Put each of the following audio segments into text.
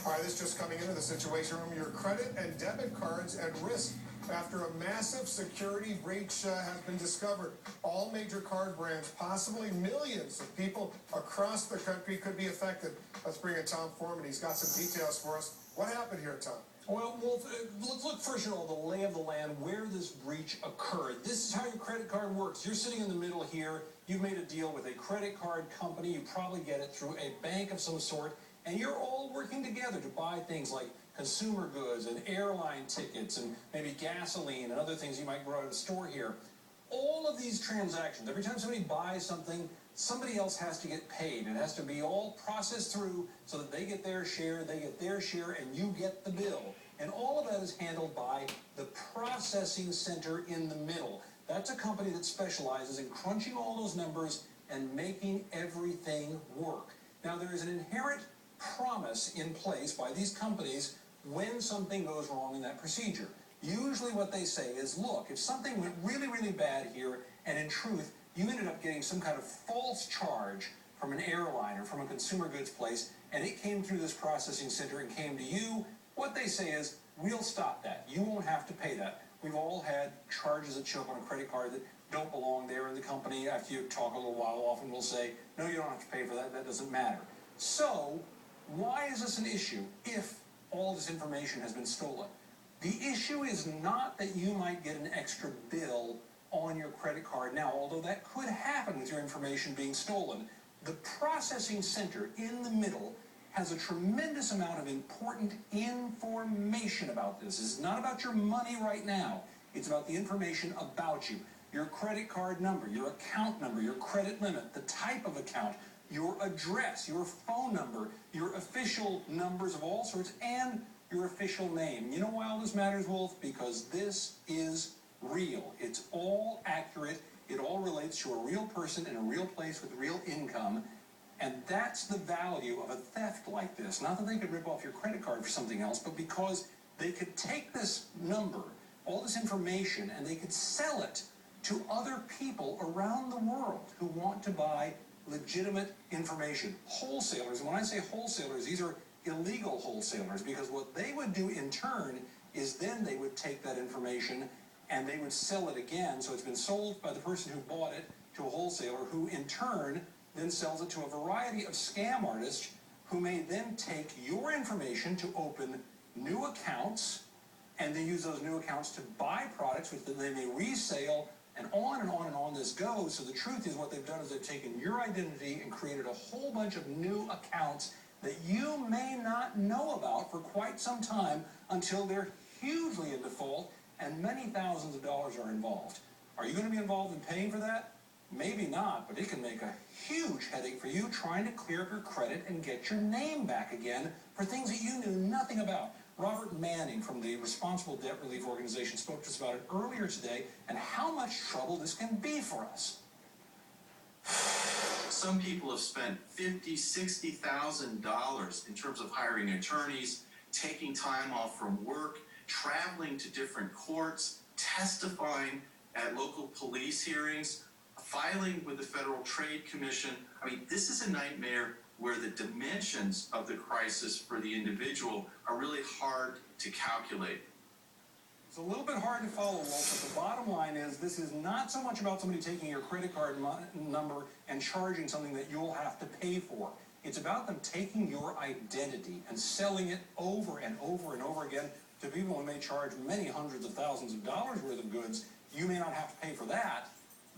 All right, this just coming into the Situation Room. Your credit and debit cards at risk after a massive security breach has been discovered. All major card brands, possibly millions of people across the country could be affected. Let's bring in Tom Foreman. He's got some details for us. What happened here, Tom? Well, Wolf, let's look first at all the lay of the land, where this breach occurred. This is how your credit card works. You're sitting in the middle here. You've made a deal with a credit card company. You probably get it through a bank of some sort. And you're all working together to buy things like consumer goods and airline tickets and maybe gasoline and other things you might grow at a store here. All of these transactions, every time somebody buys something, somebody else has to get paid. It has to be all processed through so that they get their share, and you get the bill. And all of that is handled by the processing center in the middle. That's a company that specializes in crunching all those numbers and making everything work. Now, there is an inherent promise in place by these companies when something goes wrong in that procedure. Usually what they say is, look, if something went really, really bad here, and in truth, you ended up getting some kind of false charge from an airline or from a consumer goods place, and it came through this processing center and came to you, what they say is, we'll stop that. You won't have to pay that. We've all had charges that show up on a credit card that don't belong there, and the company, after you talk a little while, often will say, no, you don't have to pay for that. That doesn't matter. So, why is this an issue if all this information has been stolen? The issue is not that you might get an extra bill on your credit card now, although that could happen with your information being stolen. The processing center in the middle has a tremendous amount of important information about this. It's not about your money right now. It's about the information about you. Your credit card number, your account number, your credit limit, the type of account, your address, your phone number, your official numbers of all sorts, and your official name. You know why all this matters, Wolf? Because this is real. It's all accurate. It all relates to a real person in a real place with real income. And that's the value of a theft like this. Not that they could rip off your credit card for something else, but because they could take this number, all this information, and they could sell it to other people around the world who want to buy legitimate information. Wholesalers, and when I say wholesalers, these are illegal wholesalers, because what they would do in turn is then they would take that information and they would sell it again. So it's been sold by the person who bought it to a wholesaler, who in turn then sells it to a variety of scam artists who may then take your information to open new accounts and then use those new accounts to buy products which they may resale, and on and on and on this goes. So the truth is, what they've done is they've taken your identity and created a whole bunch of new accounts that you may not know about for quite some time until they're hugely in default and many thousands of dollars are involved. Are you going to be involved in paying for that? Maybe not, but it can make a huge headache for you trying to clear up your credit and get your name back again for things that you knew nothing about. Robert Manning from the Responsible Debt Relief Organization spoke to us about it earlier today and how much trouble this can be for us. Some people have spent $50,000, $60,000 in terms of hiring attorneys, taking time off from work, traveling to different courts, testifying at local police hearings, filing with the Federal Trade Commission. I mean, this is a nightmare where the dimensions of the crisis for the individual are really hard to calculate. It's a little bit hard to follow, Wolf, but the bottom line is this is not so much about somebody taking your credit card number and charging something that you'll have to pay for. It's about them taking your identity and selling it over and over and over again to people who may charge many hundreds of thousands of dollars worth of goods. You may not have to pay for that,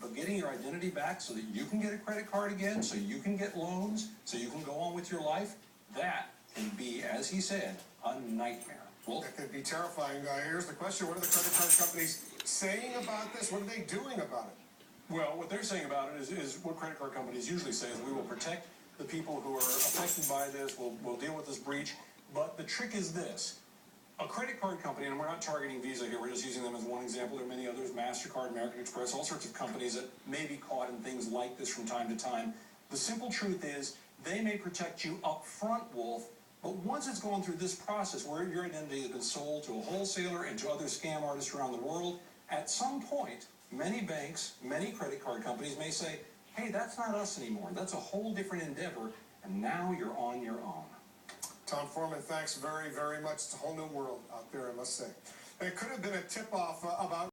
but getting your identity back so that you can get a credit card again, so you can get loans, so you can go on with your life, that can be, as he said, a nightmare. Wolf? That could be terrifying. Here's the question. What are the credit card companies saying about this? What are they doing about it? Well, what they're saying about it is what credit card companies usually say is we will protect the people who are affected by this, we'll deal with this breach. But the trick is this. A credit card company, and we're not targeting Visa here, we're just using them as one example. There are many others, MasterCard, American Express, all sorts of companies that may be caught in things like this from time to time. The simple truth is they may protect you up front, Wolf, but once it's gone through this process where your identity has been sold to a wholesaler and to other scam artists around the world, at some point, many banks, many credit card companies may say, hey, that's not us anymore. That's a whole different endeavor, and now you're on your own. Tom Foreman, thanks very, very much. It's a whole new world out there, I must say. And it could have been a tip-off about